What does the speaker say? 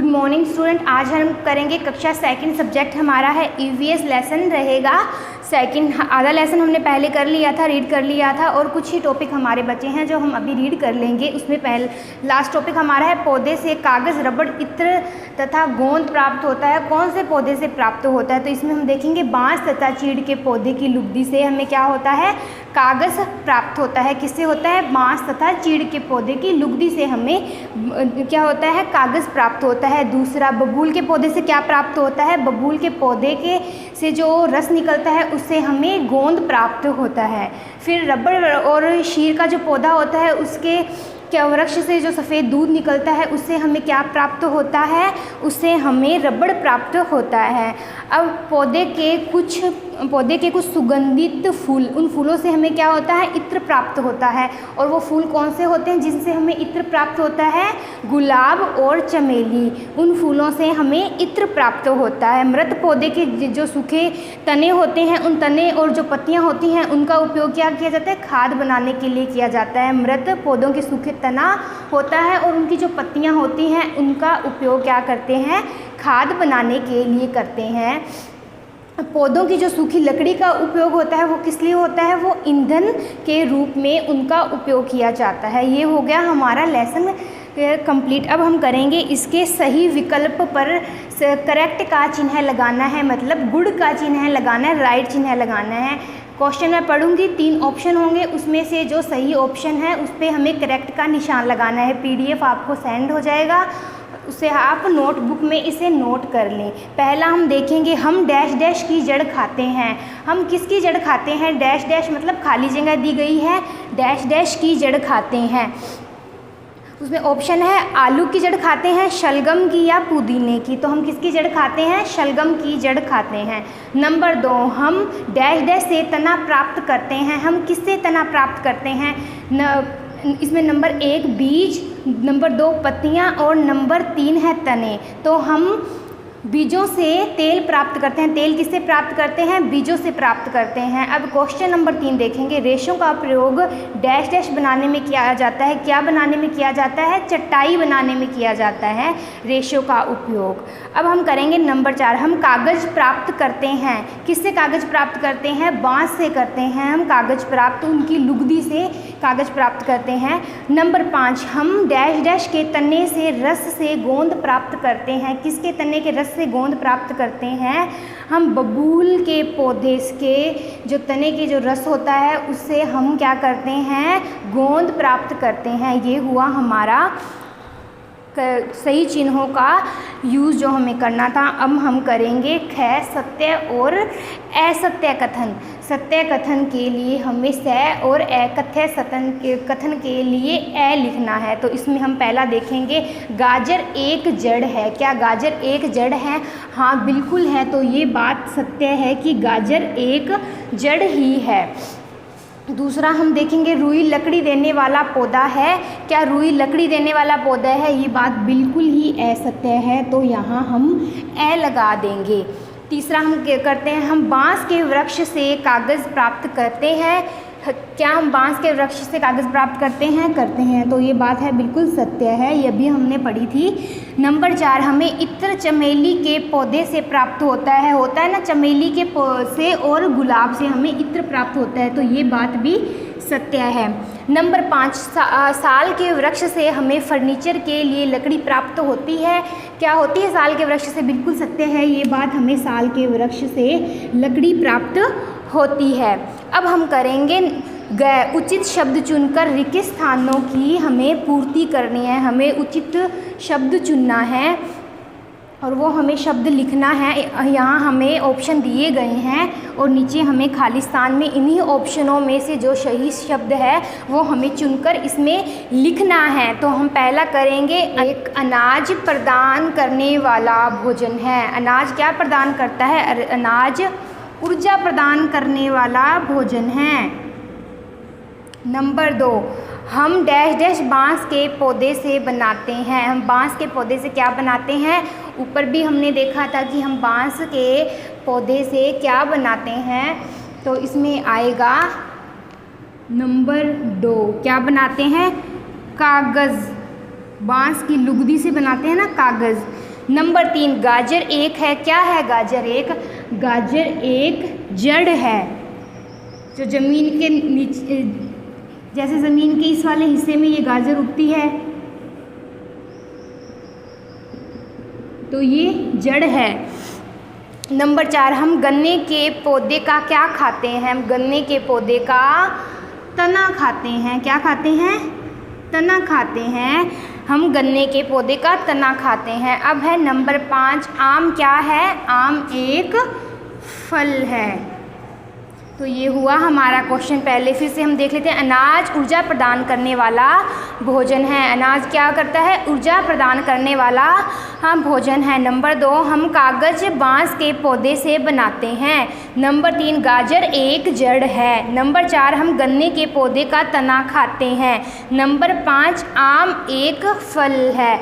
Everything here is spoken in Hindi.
Good morning student. आज हम करेंगे कक्षा सेकंड, सब्जेक्ट हमारा है ईवीएस। लेसन रहेगा सेकंड। आधा लेसन हमने पहले कर लिया था, रीड कर लिया था, और कुछ ही टॉपिक हमारे बचे हैं जो हम अभी रीड कर लेंगे। उसमें लास्ट टॉपिक हमारा है पौधे से कागज़, रबड़, इत्र तथा गोंद प्राप्त होता है। कौन से पौधे से प्राप्त होता है? तो इसमें हम देखेंगे बांस तथा चीड़ के पौधे की लुगदी से हमें क्या होता है? कागज़ प्राप्त होता है। किससे होता है? बांस तथा चीड़ के पौधे की लुगदी से हमें क्या होता है? कागज़ प्राप्त होता है। दूसरा, बबूल के पौधे से क्या प्राप्त होता है? बबूल के पौधे के से जो रस निकलता है उससे हमें गोंद प्राप्त होता है। फिर रबड़ और शीर का जो पौधा होता है उसके क्या वृक्ष से जो सफ़ेद दूध निकलता है उससे हमें क्या प्राप्त होता है? उससे हमें रबड़ प्राप्त होता है। अब पौधे के कुछ सुगंधित फूल, उन फूलों से हमें क्या होता है? इत्र प्राप्त होता है। और वो फूल कौन से होते हैं जिनसे हमें इत्र प्राप्त होता है? गुलाब और चमेली, उन फूलों से हमें इत्र प्राप्त होता है। मृत पौधे के जो सूखे तने होते हैं, उन तने और जो पत्तियां होती हैं उनका उपयोग क्या किया जाता है? खाद बनाने के लिए किया जाता है। मृत पौधों के सूखे तना होता है और उनकी जो पत्तियां होती हैं उनका उपयोग क्या करते हैं? खाद बनाने के लिए करते हैं। पौधों की जो सूखी लकड़ी का उपयोग होता है वो किस लिए होता है? वो ईंधन के रूप में उनका उपयोग किया जाता है। ये हो गया हमारा लेसन कंप्लीट। अब हम करेंगे इसके सही विकल्प पर करेक्ट का चिन्ह लगाना है, मतलब गुड का चिन्ह लगाना है, राइट चिन्ह लगाना है। क्वेश्चन मैं पढ़ूंगी, 3 ऑप्शन होंगे, उसमें से जो सही ऑप्शन है उस पर हमें करेक्ट का निशान लगाना है। पीडीएफ आपको सेंड हो जाएगा, उसे आप नोटबुक में इसे नोट कर लें। पहला हम देखेंगे, हम डैश डैश की जड़ खाते हैं। हम किसकी जड़ खाते हैं? डैश डैश मतलब खाली जगह दी गई है, डैश डैश की जड़ खाते हैं। उसमें ऑप्शन है आलू की जड़ खाते हैं, शलगम की या पुदीने की। तो हम किसकी जड़ खाते हैं? शलगम की जड़ खाते हैं। नंबर 2, हम डैश डैश से तना प्राप्त करते हैं। हम किससे तना प्राप्त करते हैं? इसमें नंबर 1 बीज, नंबर 2 पत्तियां और नंबर 3 है तने। तो हम बीजों से तेल प्राप्त करते हैं। तेल किससे प्राप्त करते हैं? बीजों से प्राप्त करते हैं। अब क्वेश्चन नंबर 3 देखेंगे, रेशों का प्रयोग डैश डैश बनाने में किया जाता है। क्या बनाने में किया जाता है? चटाई बनाने में किया जाता है रेशों का उपयोग। अब हम करेंगे नंबर 4, हम कागज़ प्राप्त करते हैं। किससे कागज़ प्राप्त करते हैं? बांस से करते हैं हम कागज़ प्राप्त, उनकी लुगदी से कागज़ प्राप्त करते हैं। नंबर 5, हम डैश डैश के तने से रस से गोंद प्राप्त करते हैं। किसके तने के रस से गोंद प्राप्त करते हैं? हम बबूल के पौधे के जो तने के जो रस होता है उससे हम क्या करते हैं? गोंद प्राप्त करते हैं। ये हुआ हमारा सही चिन्हों का यूज़ जो हमें करना था। अब हम करेंगे सत्य और असत्य कथन। सत्य कथन के लिए हमें स और कथ्य कथन के लिए ए लिखना है। तो इसमें हम पहला देखेंगे, गाजर एक जड़ है। क्या गाजर एक जड़ है? हाँ बिल्कुल है। तो ये बात सत्य है कि गाजर एक जड़ ही है। दूसरा हम देखेंगे, रुई लकड़ी देने वाला पौधा है। क्या रुई लकड़ी देने वाला पौधा है? ये बात बिल्कुल ही असत्य है, तो यहाँ हम ए लगा देंगे। तीसरा हम क्या करते हैं, हम बांस के वृक्ष से कागज़ प्राप्त करते हैं। क्या हम बांस के वृक्ष से कागज़ प्राप्त करते हैं? करते हैं, तो ये बात है बिल्कुल सत्य है, ये भी हमने पढ़ी थी। नंबर 4, हमें इत्र चमेली के पौधे से प्राप्त होता है ना, चमेली के से और गुलाब से हमें इत्र प्राप्त होता है, तो ये बात भी सत्य है। नंबर 5, साल के वृक्ष से हमें फर्नीचर के लिए लकड़ी प्राप्त होती है। क्या होती है साल के वृक्ष से? बिल्कुल सत्य है, ये बात, हमें साल के वृक्ष से लकड़ी प्राप्त होती है। अब हम करेंगे उचित शब्द चुनकर रिक्त स्थानों की हमें पूर्ति करनी है। हमें उचित शब्द चुनना है और वो हमें शब्द लिखना है। यहाँ हमें ऑप्शन दिए गए हैं और नीचे हमें खाली स्थान में इन्हीं ऑप्शनों में से जो सही शब्द है वो हमें चुनकर इसमें लिखना है। तो हम पहला करेंगे, एक अनाज प्रदान करने वाला भोजन है। अनाज क्या प्रदान करता है? अनाज ऊर्जा प्रदान करने वाला भोजन है। नंबर 2, हम डैश डैश बांस के पौधे से बनाते हैं। हम बांस के पौधे से क्या बनाते हैं? ऊपर भी हमने देखा था कि हम बांस के पौधे से क्या बनाते हैं, तो इसमें आएगा नंबर 2, क्या बनाते हैं? कागज़। बांस की लुगदी से बनाते हैं ना कागज़। नंबर 3 गाजर एक है। क्या है गाजर एक? गाजर एक जड़ है जो ज़मीन के नीचे, जैसे ज़मीन के इस वाले हिस्से में ये गाजर उगती है तो ये जड़ है। नंबर 4 हम गन्ने के पौधे का क्या खाते हैं? हम गन्ने के पौधे का तना खाते हैं। क्या खाते हैं? तना खाते हैं। हम गन्ने के पौधे का तना खाते हैं। अब है नंबर 5 आम क्या है? आम एक फल है। तो ये हुआ हमारा क्वेश्चन। पहले फिर से हम देख लेते हैं। अनाज ऊर्जा प्रदान करने वाला भोजन है। अनाज क्या करता है? ऊर्जा प्रदान करने वाला भोजन है। नंबर 2 हम कागज़ बांस के पौधे से बनाते हैं। नंबर 3 गाजर एक जड़ है। नंबर 4 हम गन्ने के पौधे का तना खाते हैं। नंबर 5 आम एक फल है।